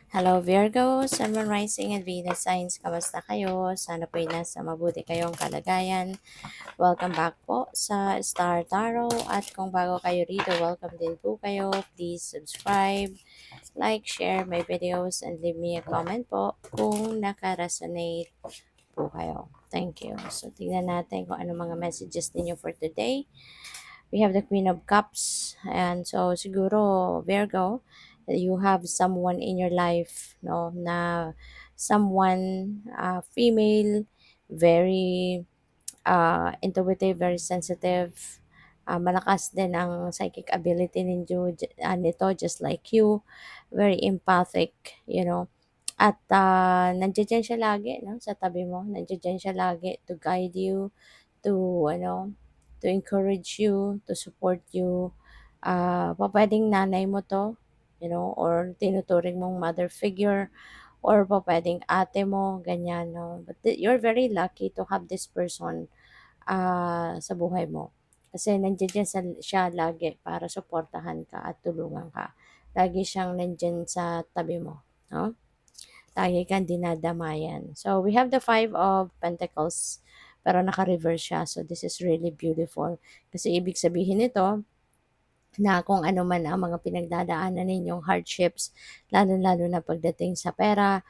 Hello Virgo, Sun, Moon, Rising, and Venus Signs. Kamusta kayo? Sana po'y nasa mabuti kayong kalagayan. Welcome back po sa Star Tarot. At kung bago kayo rito, welcome din po kayo. Please subscribe, like, share my videos, and leave me a comment po kung naka-resonate po kayo. Thank you. So, tingnan natin kung ano mga messages ninyo for today. We have the Queen of Cups. And so, siguro, Virgo, you have someone in your life, no, na someone, female, very intuitive, very sensitive, malakas din ang psychic ability nito, just like you, very empathic, at nandiyan siya lagi, no, sa tabi mo, nandiyan siya lagi to guide you, to to encourage you, to support you. Pwedeng nanay mo to, or tinuturing mong mother figure, or pwedeng ate mo, ganyan, no? But you're very lucky to have this person sa buhay mo. Kasi nandiyan siya lagi para suportahan ka at tulungan ka. Lagi siyang nandiyan sa tabi mo, no? Lagi kang dinadamayan. So, we have the Five of Pentacles, pero naka-reverse siya. So, this is really beautiful. Kasi ibig sabihin nito, na kung ano man ang mga pinagdadaanan ninyong hardships, lalo-lalo na pagdating sa pera,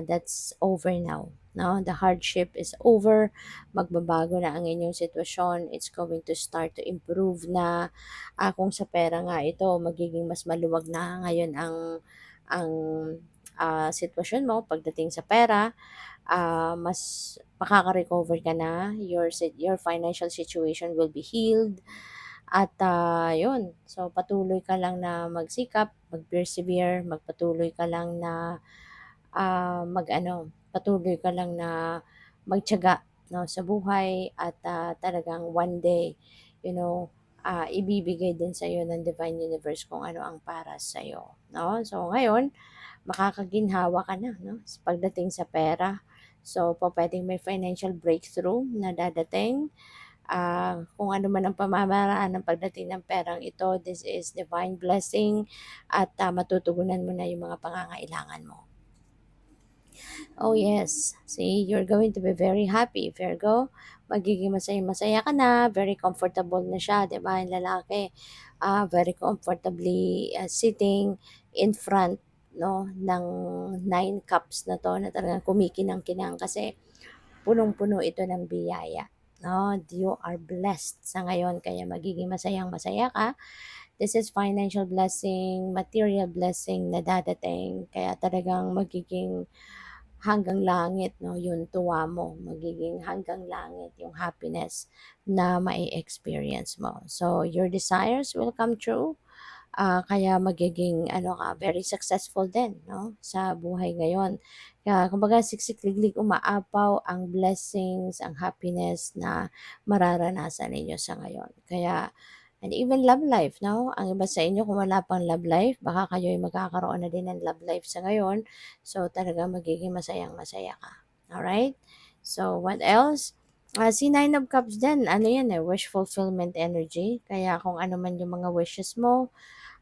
that's over now. No? The hardship is over, magbabago na ang inyong sitwasyon, it's going to start to improve na. Kung sa pera nga ito, magiging mas maluwag na ngayon ang sitwasyon mo pagdating sa pera, mas makaka-recover ka na, your financial situation will be healed, at yun, so patuloy ka lang na magsikap, mag-persevere, magpatuloy ka lang na patuloy ka lang na magtiyaga, no, sa buhay, at talagang one day, ibibigay din sa iyo ng Divine Universe kung ano ang para sa iyo, no? So ngayon, makakaginhawa ka na, no, pagdating sa pera. So, pwedeng may financial breakthrough na dadating. Kung ano man ang pamamaraan ng pagdating ng perang ito, this is divine blessing, at matutugunan mo na yung mga pangangailangan mo. Oh yes, see, you're going to be very happy, Virgo. Magiging masaya-masaya ka na, very comfortable na siya, di ba, yung lalaki. Very comfortably sitting in front, no, ng 9 cups na to, na talagang kumikinang-kinang kasi punong-puno ito ng biyaya. No, you are blessed sa ngayon, kaya magiging masayang-masaya ka. This is financial blessing, material blessing na dadating, kaya talagang magiging hanggang langit, no, yung tuwa mo, magiging hanggang langit yung happiness na mai-experience mo. So, your desires will come true. Kaya magiging very successful din, no, sa buhay ngayon. Kaya kumbaga siksik-liglig umaapaw ang blessings, ang happiness na mararanasan ninyo sa ngayon. Kaya, and even love life, no? Ang iba sa inyo kung wala pang love life, baka kayo ay magkakaroon na din ng love life sa ngayon. So, talaga magiging masayang-masaya ka. Alright? So, what else? Si Nine of Cups din, ano yan wish fulfillment energy. Kaya kung ano man yung mga wishes mo,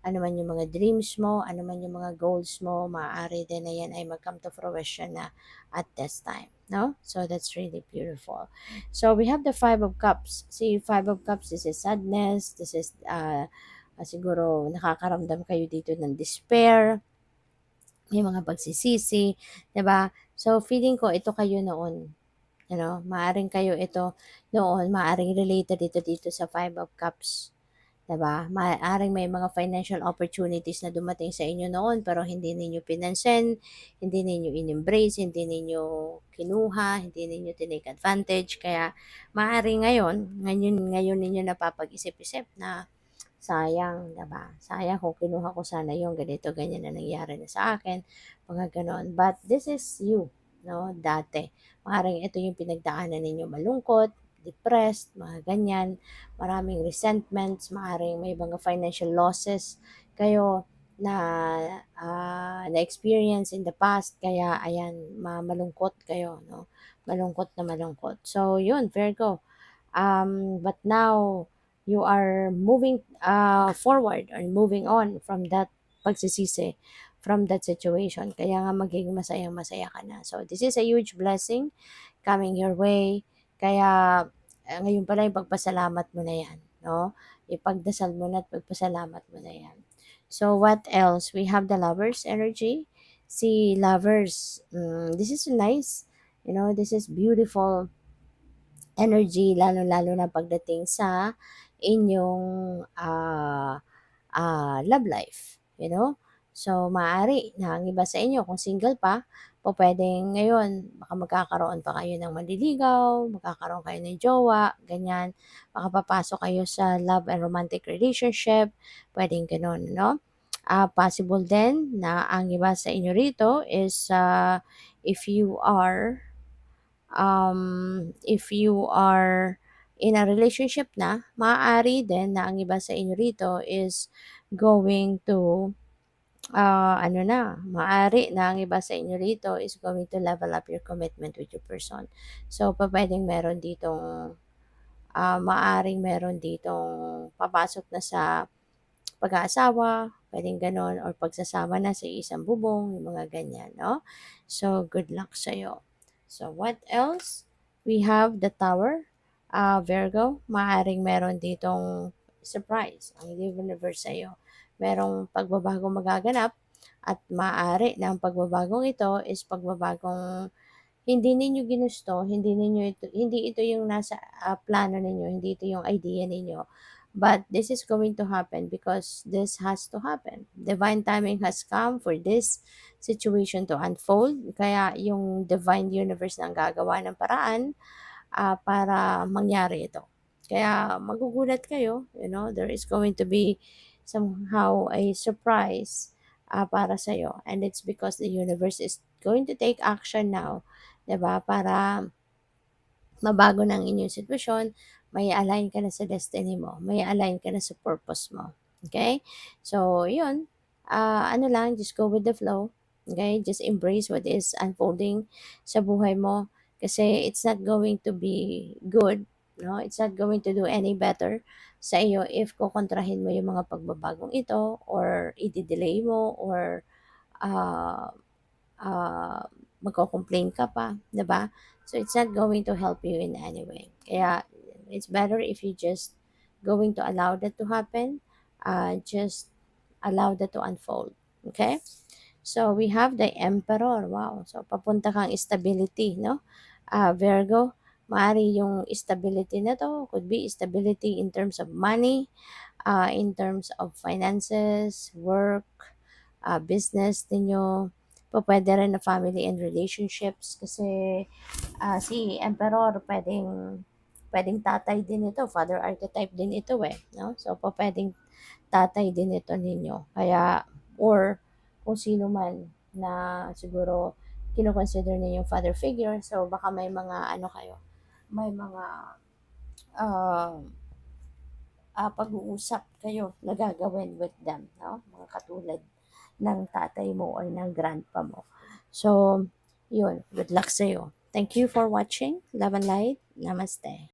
ano man yung mga dreams mo, ano man yung mga goals mo, maaari din na yan ay mag-come to fruition na at this time. No? So, that's really beautiful. So, we have the Five of Cups. See, Five of Cups, this is sadness. This is, siguro, nakakaramdam kayo dito ng despair. May mga pagsisisi. 'Di ba? So, feeling ko, ito kayo noon. Maaring kayo ito noon, maaring related ito dito sa Five of Cups. 'Di ba? Maaaring may mga financial opportunities na dumating sa inyo noon pero hindi ninyo pinansin, hindi ninyo in-embrace, hindi ninyo kinuha, hindi ninyo tinake advantage. Kaya maaaring ngayon ninyo napapag-isip-isip na sayang, 'di ba? Sayang kung kinuha ko sana yung ganito, ganyan na nangyari na sa akin, mga gano'n. But this is you, no, dati. Maaaring ito yung pinagdaanan ninyo, malungkot, depressed, mga ganyan, maraming resentments, maaaring may mga financial losses kayo na na-experience in the past, kaya ayan, malungkot kayo, no? Malungkot na malungkot. So, yun, Virgo. But now, you are moving forward or moving on from that pagsisisi, from that situation. Kaya nga maging masayang-masaya ka na. So, this is a huge blessing coming your way. Kaya, ngayon pala ipagpasalamat mo na yan, no? Ipagdasal mo na at pagpasalamat mo na yan. So, what else? We have the lovers energy. See, lovers, this is nice. You know, this is beautiful energy, lalo-lalo na pagdating sa inyong love life, you know? So, maaari na ang iba sa inyo, kung single pa, po pwedeng ngayon, baka magkakaroon pa kayo ng manliligaw, magkakaroon kayo ng jowa, ganyan. Baka papasok kayo sa love and romantic relationship, pwedeng ganun, no? Possible din na ang iba sa inyo rito is if you are in a relationship na, maaari din na ang iba sa inyo rito is going to maaari na ang iba sa inyo rito is going to level up your commitment with your person. So, pwedeng meron ditong maaring meron ditong papasok na sa pag-aasawa, pwedeng gano'n, or pagsasama na sa isang bubong, yung mga ganyan, no? So, good luck sa'yo. So, what else? We have the Tower, Virgo, maaring meron ditong surprise ang universe sa'yo. Merong pagbabago magaganap at maaari na ang pagbabagong ito is pagbabagong hindi ninyo ginusto, hindi ito yung nasa plano ninyo, hindi ito yung idea ninyo. But this is going to happen because this has to happen. Divine timing has come for this situation to unfold. Kaya yung divine universe na ang gagawa ng paraan para mangyari ito. Kaya magugulat kayo, you know, there is going to be somehow a surprise para sa'yo. And it's because the universe is going to take action now, 'di ba? Para mabago ng inyong sitwasyon, may align ka na sa destiny mo, may align ka na sa purpose mo. Okay? So, yun. Ano lang, just go with the flow. Okay? Just embrace what is unfolding sa buhay mo kasi it's not going to be good. No? It's not going to do any better sa iyo if kukontrahin mo yung mga pagbabagong ito or i-delay mo or uh, uh, magko-complain ka pa, 'di ba? So it's not going to help you in any way. Kaya it's better if you just going to allow that to happen. Just allow that to unfold. Okay? So we have the Emperor. Wow. So papunta kang stability, no? Virgo, maari yung stability na to could be stability in terms of money, in terms of finances, work, business ninyo, pwede rin na family and relationships kasi si Emperor pwedeng tatay din ito, father archetype din ito no? So, pwedeng tatay din ito ninyo. Kaya, or kung sino man na siguro kino-consider ninyong father figure, so baka may mga ano kayo, may mga uh, pag-uusap kayo na gagawin with them, no? Mga katulad ng tatay mo or ng grandpa mo. So, yun. Good luck sa'yo. Thank you for watching. Love and light. Namaste.